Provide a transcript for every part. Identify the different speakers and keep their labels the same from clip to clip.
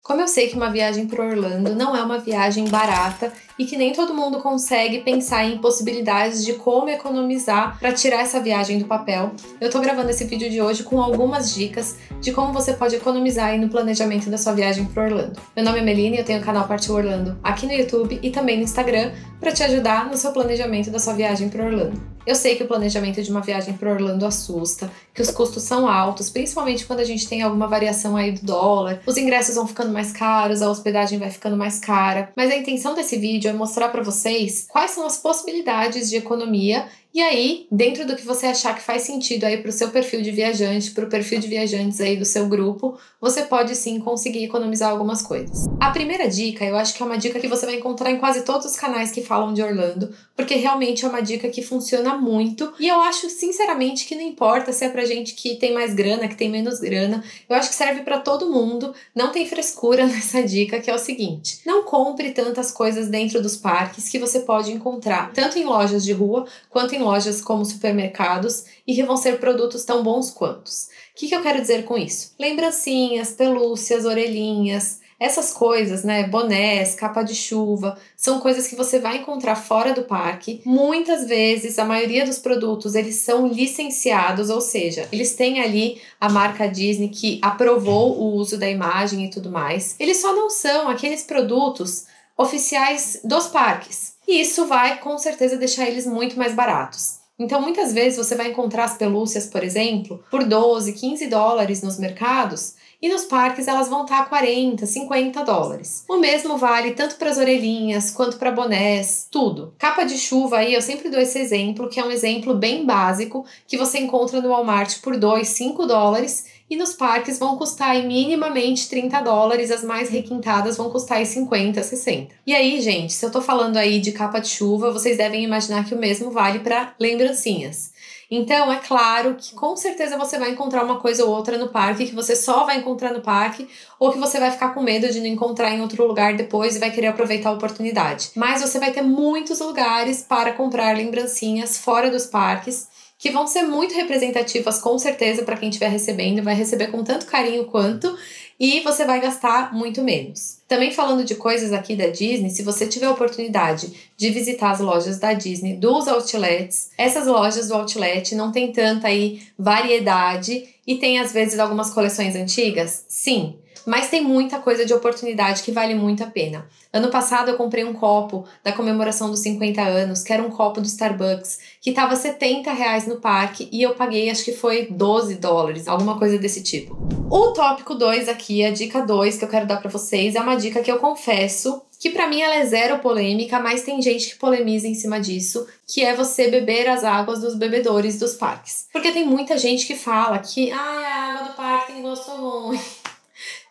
Speaker 1: Como eu sei que uma viagem para Orlando não é uma viagem barata e que nem todo mundo consegue pensar em possibilidades de como economizar para tirar essa viagem do papel, eu tô gravando esse vídeo de hoje com algumas dicas de como você pode economizar aí no planejamento da sua viagem para Orlando. Meu nome é Melina e eu tenho o canal Partiu Orlando aqui no YouTube e também no Instagram para te ajudar no seu planejamento da sua viagem para Orlando. Eu sei que o planejamento de uma viagem para Orlando assusta, que os custos são altos, principalmente quando a gente tem alguma variação aí do dólar, os ingressos vão ficando mais caros, a hospedagem vai ficando mais cara, mas a intenção desse vídeo é mostrar para vocês quais são as possibilidades de economia. E aí, dentro do que você achar que faz sentido aí pro seu perfil de viajante, pro perfil de viajantes aí do seu grupo, você pode sim conseguir economizar algumas coisas. A primeira dica, eu acho que é uma dica que você vai encontrar em quase todos os canais que falam de Orlando, porque realmente é uma dica que funciona muito, e eu acho sinceramente que não importa se é pra gente que tem mais grana, que tem menos grana, eu acho que serve pra todo mundo, não tem frescura nessa dica, que é o seguinte: não compre tantas coisas dentro dos parques que você pode encontrar, tanto em lojas de rua, quanto em lojas como supermercados, e que vão ser produtos tão bons quantos. O que eu quero dizer com isso? Lembrancinhas, pelúcias, orelhinhas, essas coisas, né, bonés, capa de chuva, são coisas que você vai encontrar fora do parque. Muitas vezes, a maioria dos produtos, eles são licenciados, ou seja, eles têm ali a marca Disney que aprovou o uso da imagem e tudo mais. Eles só não são aqueles produtos oficiais dos parques. E isso vai, com certeza, deixar eles muito mais baratos. Então, muitas vezes você vai encontrar as pelúcias, por exemplo, por 12, 15 dólares nos mercados, e nos parques elas vão estar a 40, 50 dólares. O mesmo vale tanto para as orelhinhas, quanto para bonés, tudo. Capa de chuva aí, eu sempre dou esse exemplo, que é um exemplo bem básico, que você encontra no Walmart por 2, 5 dólares, e nos parques vão custar aí minimamente 30 dólares, as mais requintadas vão custar aí 50, 60. E aí, gente, se eu tô falando aí de capa de chuva, vocês devem imaginar que o mesmo vale para lembrancinhas. Então, é claro que com certeza você vai encontrar uma coisa ou outra no parque que você só vai encontrar no parque, ou que você vai ficar com medo de não encontrar em outro lugar depois e vai querer aproveitar a oportunidade. Mas você vai ter muitos lugares para comprar lembrancinhas fora dos parques, que vão ser muito representativas, com certeza, para quem estiver recebendo, vai receber com tanto carinho quanto, e você vai gastar muito menos. Também falando de coisas aqui da Disney, se você tiver a oportunidade de visitar as lojas da Disney, dos outlets, essas lojas do outlet não tem tanta aí variedade e tem às vezes algumas coleções antigas? Sim, mas tem muita coisa de oportunidade que vale muito a pena. Ano passado eu comprei um copo da comemoração dos 50 anos, que era um copo do Starbucks, que estava R$70 no parque e eu paguei, acho que foi 12 dólares, alguma coisa desse tipo. O tópico 2 aqui, a dica 2 que eu quero dar pra vocês, é uma dica que eu confesso que pra mim ela é zero polêmica, mas tem gente que polemiza em cima disso, que é você beber as águas dos bebedores dos parques. Porque tem muita gente que fala que a água do parque tem gosto ruim.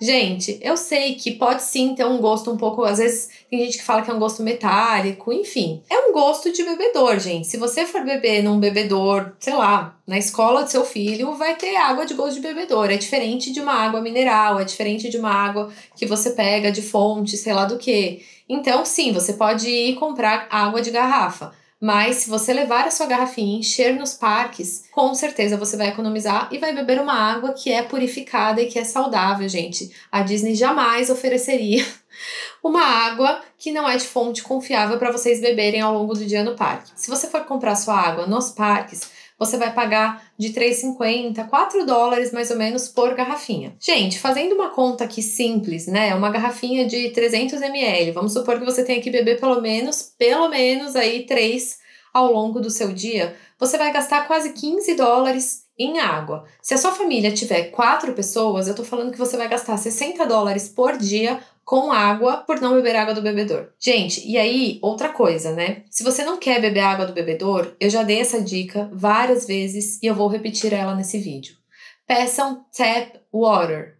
Speaker 1: Gente, eu sei que pode sim ter um gosto um pouco, às vezes tem gente que fala que é um gosto metálico, enfim. É um gosto de bebedor, gente. Se você for beber num bebedor, sei lá, na escola do seu filho, vai ter água de gosto de bebedor. É diferente de uma água mineral, é diferente de uma água que você pega de fonte, sei lá do que. Então, sim, você pode ir comprar água de garrafa. Mas se você levar a sua garrafinha e encher nos parques, com certeza você vai economizar e vai beber uma água que é purificada e que é saudável, gente. A Disney jamais ofereceria uma água que não é de fonte confiável para vocês beberem ao longo do dia no parque. Se você for comprar sua água nos parques, você vai pagar de R$3,50, 4 dólares mais ou menos por garrafinha. Gente, fazendo uma conta aqui simples, né? Uma garrafinha de 300 ml. Vamos supor que você tenha que beber pelo menos aí 3 ao longo do seu dia. Você vai gastar quase 15 dólares em água. Se a sua família tiver 4 pessoas, eu tô falando que você vai gastar 60 dólares por dia com água por não beber água do bebedor. Gente, e aí, outra coisa, né? Se você não quer beber água do bebedor, eu já dei essa dica várias vezes e eu vou repetir ela nesse vídeo. Peçam tap water.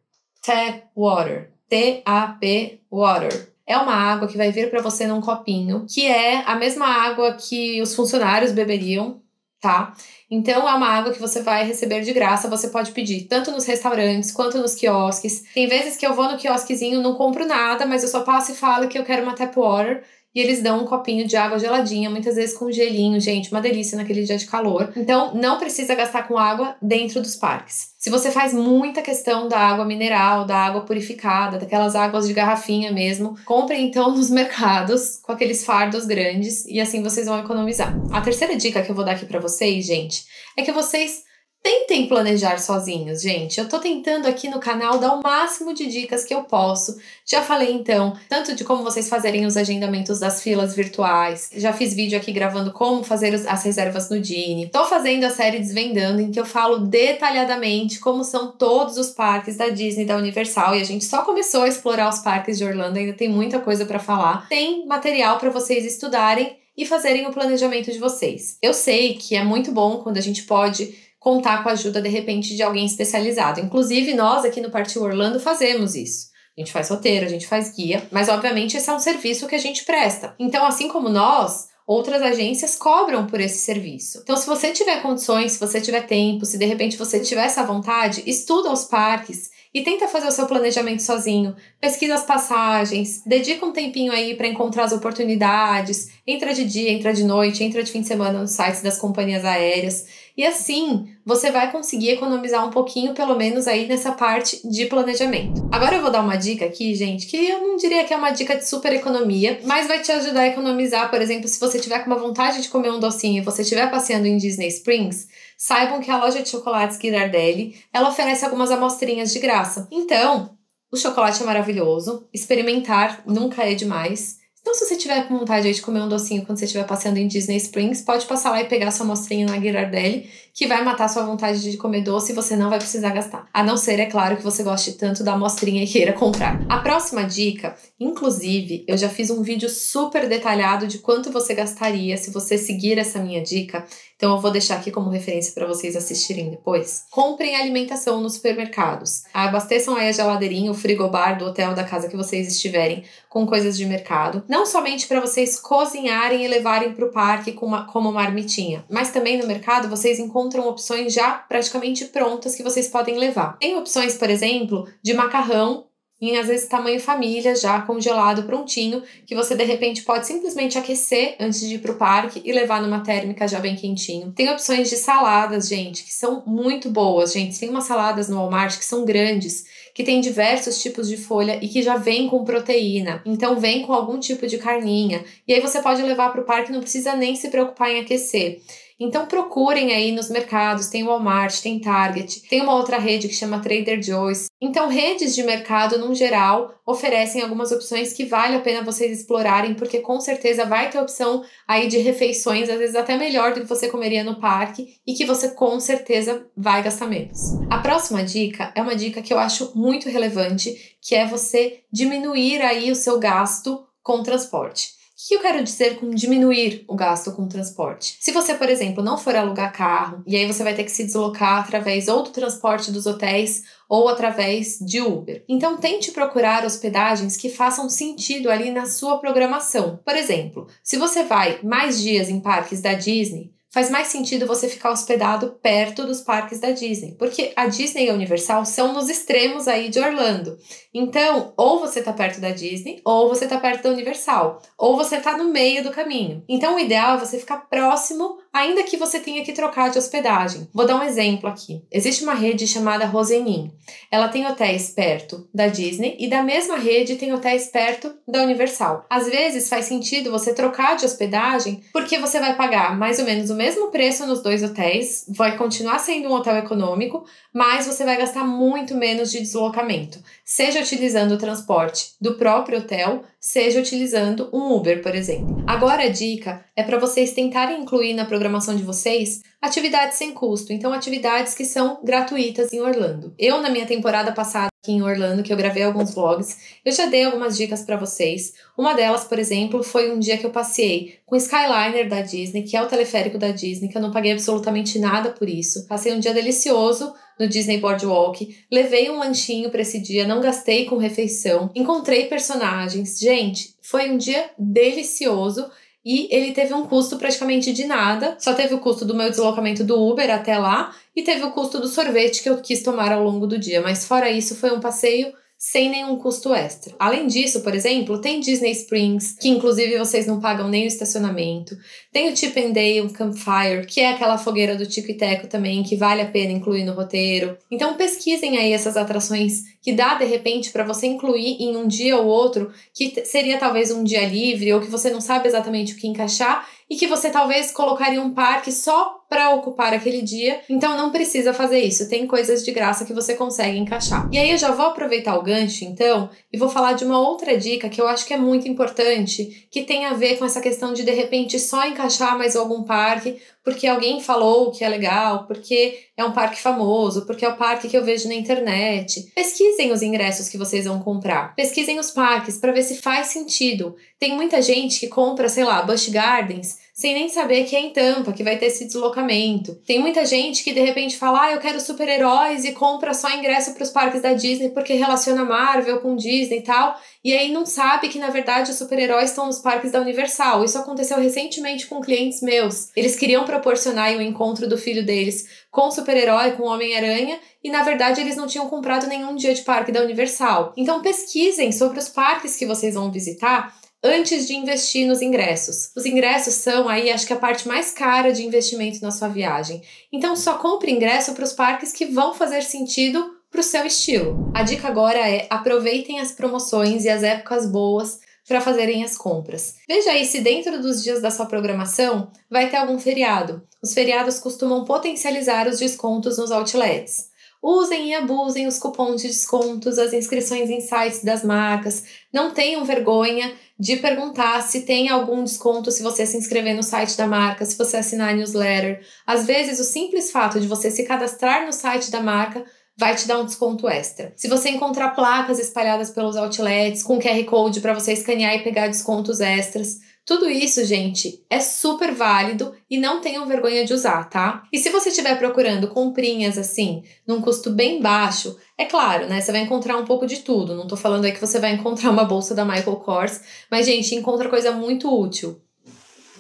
Speaker 1: Tap water. T-A-P water. É uma água que vai vir para você num copinho, que é a mesma água que os funcionários beberiam, tá? Então é uma água que você vai receber de graça, você pode pedir tanto nos restaurantes quanto nos quiosques. Tem vezes que eu vou no quiosquezinho, não compro nada, mas eu só passo e falo que eu quero uma tap water e eles dão um copinho de água geladinha, muitas vezes com gelinho, gente, uma delícia naquele dia de calor. Então, não precisa gastar com água dentro dos parques. Se você faz muita questão da água mineral, da água purificada, daquelas águas de garrafinha mesmo, compre então nos mercados com aqueles fardos grandes e assim vocês vão economizar. A terceira dica que eu vou dar aqui pra vocês, gente, é que vocês tentem planejar sozinhos, gente. Eu tô tentando aqui no canal dar o máximo de dicas que eu posso. Já falei, então, tanto de como vocês fazerem os agendamentos das filas virtuais. Já fiz vídeo aqui gravando como fazer as reservas no Dini. Tô fazendo a série Desvendando, em que eu falo detalhadamente como são todos os parques da Disney e da Universal. E a gente só começou a explorar os parques de Orlando, ainda tem muita coisa pra falar. Tem material pra vocês estudarem e fazerem o planejamento de vocês. Eu sei que é muito bom quando a gente pode contar com a ajuda, de repente, de alguém especializado. Inclusive, nós aqui no Partiu Orlando fazemos isso. A gente faz roteiro, a gente faz guia, mas obviamente esse é um serviço que a gente presta. Então, assim como nós, outras agências cobram por esse serviço. Então, se você tiver condições, se você tiver tempo, se de repente você tiver essa vontade, estuda os parques e tenta fazer o seu planejamento sozinho. Pesquisa as passagens, dedica um tempinho aí para encontrar as oportunidades, entra de dia, entra de noite, entra de fim de semana nos sites das companhias aéreas. E assim, você vai conseguir economizar um pouquinho, pelo menos aí nessa parte de planejamento. Agora eu vou dar uma dica aqui, gente, que eu não diria que é uma dica de super economia, mas vai te ajudar a economizar. Por exemplo, se você tiver com uma vontade de comer um docinho e você estiver passeando em Disney Springs, saibam que a loja de chocolates Ghirardelli, ela oferece algumas amostrinhas de graça. Então, o chocolate é maravilhoso, experimentar nunca é demais. Então, se você tiver com vontade aí de comer um docinho quando você estiver passeando em Disney Springs, pode passar lá e pegar sua amostrinha na Ghirardelli, que vai matar sua vontade de comer doce e você não vai precisar gastar. A não ser, é claro, que você goste tanto da amostrinha e queira comprar. A próxima dica, inclusive, eu já fiz um vídeo super detalhado de quanto você gastaria se você seguir essa minha dica. Então eu vou deixar aqui como referência para vocês assistirem depois. Comprem alimentação nos supermercados. Abasteçam aí a geladeirinha, o frigobar do hotel, da casa que vocês estiverem, com coisas de mercado. Não somente para vocês cozinharem e levarem para o parque como marmitinha, mas também no mercado vocês encontram opções já praticamente prontas que vocês podem levar. Tem opções, por exemplo, de macarrão, em às vezes tamanho família, já congelado, prontinho, que você de repente pode simplesmente aquecer antes de ir pro parque e levar numa térmica já bem quentinho. Tem opções de saladas, gente, que são muito boas, gente. Tem umas saladas no Walmart que são grandes, que tem diversos tipos de folha e que já vem com proteína. Então vem com algum tipo de carninha. E aí você pode levar pro parque, não precisa nem se preocupar em aquecer. Então procurem aí nos mercados, tem Walmart, tem Target, tem uma outra rede que chama Trader Joe's. Então redes de mercado, no geral, oferecem algumas opções que vale a pena vocês explorarem, porque com certeza vai ter opção aí de refeições, às vezes até melhor do que você comeria no parque e que você com certeza vai gastar menos. A próxima dica é uma dica que eu acho muito relevante, que é você diminuir aí o seu gasto com transporte. O que eu quero dizer com diminuir o gasto com transporte? Se você, por exemplo, não for alugar carro, e aí você vai ter que se deslocar através ou do transporte dos hotéis ou através de Uber. Então, tente procurar hospedagens que façam sentido ali na sua programação. Por exemplo, se você vai mais dias em parques da Disney, faz mais sentido você ficar hospedado perto dos parques da Disney, porque a Disney e a Universal são nos extremos aí de Orlando. Então, ou você tá perto da Disney, ou você tá perto da Universal, ou você tá no meio do caminho. Então, o ideal é você ficar próximo, ainda que você tenha que trocar de hospedagem. Vou dar um exemplo aqui. Existe uma rede chamada Rosenin. Ela tem hotéis perto da Disney e da mesma rede tem hotéis perto da Universal. Às vezes faz sentido você trocar de hospedagem, porque você vai pagar mais ou menos o mesmo preço nos dois hotéis, vai continuar sendo um hotel econômico, mas você vai gastar muito menos de deslocamento, seja utilizando o transporte do próprio hotel, seja utilizando um Uber, por exemplo. Agora a dica é para vocês tentarem incluir na programação de vocês atividades sem custo, então atividades que são gratuitas em Orlando. Eu, na minha temporada passada aqui em Orlando, que eu gravei alguns vlogs, eu já dei algumas dicas para vocês. Uma delas, por exemplo, foi um dia que eu passei com o Skyliner da Disney, que é o teleférico da Disney, que eu não paguei absolutamente nada por isso. Passei um dia delicioso no Disney Boardwalk, levei um lanchinho para esse dia, não gastei com refeição, encontrei personagens. Gente, foi um dia delicioso e ele teve um custo praticamente de nada, só teve o custo do meu deslocamento do Uber até lá e teve o custo do sorvete que eu quis tomar ao longo do dia, mas fora isso foi um passeio sem nenhum custo extra. Além disso, por exemplo, tem Disney Springs, que inclusive vocês não pagam nem o estacionamento. Tem o Chip and Dale Campfire, que é aquela fogueira do Tico e Teco também, que vale a pena incluir no roteiro. Então pesquisem aí essas atrações que dá de repente para você incluir em um dia ou outro, que seria talvez um dia livre ou que você não sabe exatamente o que encaixar e que você talvez colocaria um parque só para ocupar aquele dia, então não precisa fazer isso, tem coisas de graça que você consegue encaixar. E aí eu já vou aproveitar o gancho então e vou falar de uma outra dica que eu acho que é muito importante, que tem a ver com essa questão de repente só encaixar mais algum parque porque alguém falou que é legal, porque é um parque famoso, porque é o parque que eu vejo na internet. Pesquisem os ingressos que vocês vão comprar. Pesquisem os parques para ver se faz sentido. Tem muita gente que compra, sei lá, Busch Gardens, sem nem saber que é em Tampa, que vai ter esse deslocamento. Tem muita gente que de repente fala, eu quero super-heróis e compra só ingresso para os parques da Disney porque relaciona Marvel com Disney e tal, e aí não sabe que na verdade os super-heróis estão nos parques da Universal. Isso aconteceu recentemente com clientes meus. Eles queriam proporcionar o encontro do filho deles com o super-herói, com o Homem-Aranha, e na verdade eles não tinham comprado nenhum dia de parque da Universal. Então pesquisem sobre os parques que vocês vão visitar antes de investir nos ingressos. Os ingressos são aí, acho que a parte mais cara de investimento na sua viagem. Então só compre ingresso para os parques que vão fazer sentido para o seu estilo. A dica agora é aproveitem as promoções e as épocas boas para fazerem as compras. Veja aí se dentro dos dias da sua programação vai ter algum feriado. Os feriados costumam potencializar os descontos nos outlets. Usem e abusem os cupons de descontos, as inscrições em sites das marcas. Não tenham vergonha de perguntar se tem algum desconto se você se inscrever no site da marca, se você assinar a newsletter. Às vezes, o simples fato de você se cadastrar no site da marca vai te dar um desconto extra. Se você encontrar placas espalhadas pelos outlets com QR Code para você escanear e pegar descontos extras, tudo isso, gente, é super válido e não tenham vergonha de usar, tá? E se você estiver procurando comprinhas assim, num custo bem baixo, é claro, né? Você vai encontrar um pouco de tudo. Não tô falando aí que você vai encontrar uma bolsa da Michael Kors, mas, gente, encontra coisa muito útil.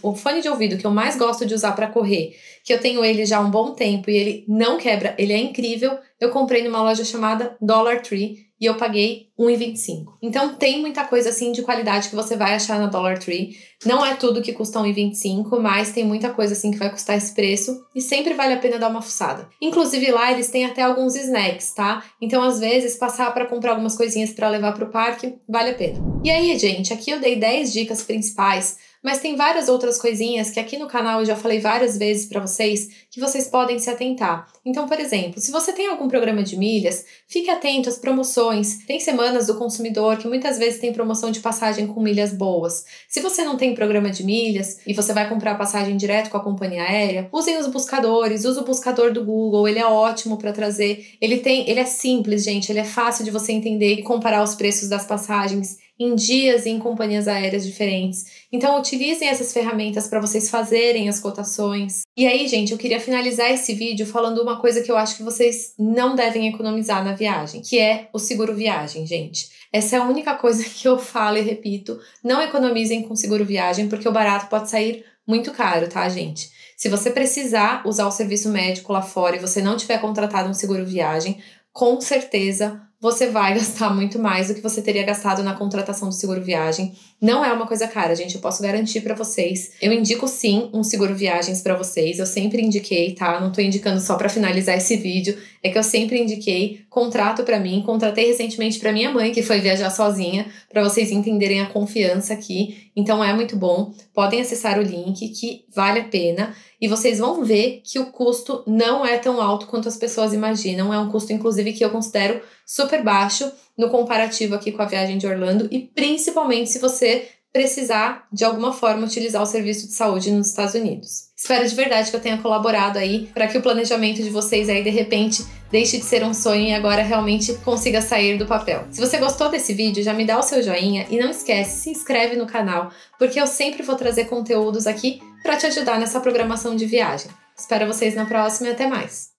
Speaker 1: O fone de ouvido que eu mais gosto de usar para correr, que eu tenho ele já há um bom tempo e ele não quebra, ele é incrível, eu comprei numa loja chamada Dollar Tree e eu paguei R$1,25. Então tem muita coisa assim de qualidade que você vai achar na Dollar Tree. Não é tudo que custa R$1,25, mas tem muita coisa assim que vai custar esse preço e sempre vale a pena dar uma fuçada. Inclusive lá eles têm até alguns snacks, tá? Então às vezes passar para comprar algumas coisinhas para levar pro parque vale a pena. E aí, gente, aqui eu dei 10 dicas principais, mas tem várias outras coisinhas que aqui no canal eu já falei várias vezes para vocês que vocês podem se atentar. Então, por exemplo, se você tem algum programa de milhas, fique atento às promoções. Tem semanas do consumidor que muitas vezes tem promoção de passagem com milhas boas. Se você não tem programa de milhas e você vai comprar passagem direto com a companhia aérea, usem os buscadores, use o buscador do Google, ele é ótimo para trazer. Ele é simples, gente, ele é fácil de você entender e comparar os preços das passagens em dias e em companhias aéreas diferentes. Então, utilizem essas ferramentas para vocês fazerem as cotações. E aí, gente, eu queria finalizar esse vídeo falando uma coisa que eu acho que vocês não devem economizar na viagem, que é o seguro viagem, gente. Essa é a única coisa que eu falo e repito. Não economizem com seguro viagem, porque o barato pode sair muito caro, tá, gente? Se você precisar usar o serviço médico lá fora e você não tiver contratado um seguro viagem, com certeza você vai gastar muito mais do que você teria gastado na contratação do seguro viagem. Não é uma coisa cara, gente, eu posso garantir pra vocês. Eu indico sim um seguro viagens pra vocês, eu sempre indiquei, tá? Não tô indicando só pra finalizar esse vídeo, é que eu sempre indiquei, contrato pra mim, contratei recentemente pra minha mãe, que foi viajar sozinha, pra vocês entenderem a confiança aqui. Então é muito bom, podem acessar o link que vale a pena. E vocês vão ver que o custo não é tão alto quanto as pessoas imaginam. É um custo, inclusive, que eu considero super baixo no comparativo aqui com a viagem de Orlando e principalmente se você precisar, de alguma forma, utilizar o serviço de saúde nos Estados Unidos. Espero de verdade que eu tenha colaborado aí para que o planejamento de vocês aí, de repente, deixe de ser um sonho e agora realmente consiga sair do papel. Se você gostou desse vídeo, já me dá o seu joinha e não esquece, se inscreve no canal, porque eu sempre vou trazer conteúdos aqui para te ajudar nessa programação de viagem. Espero vocês na próxima e até mais!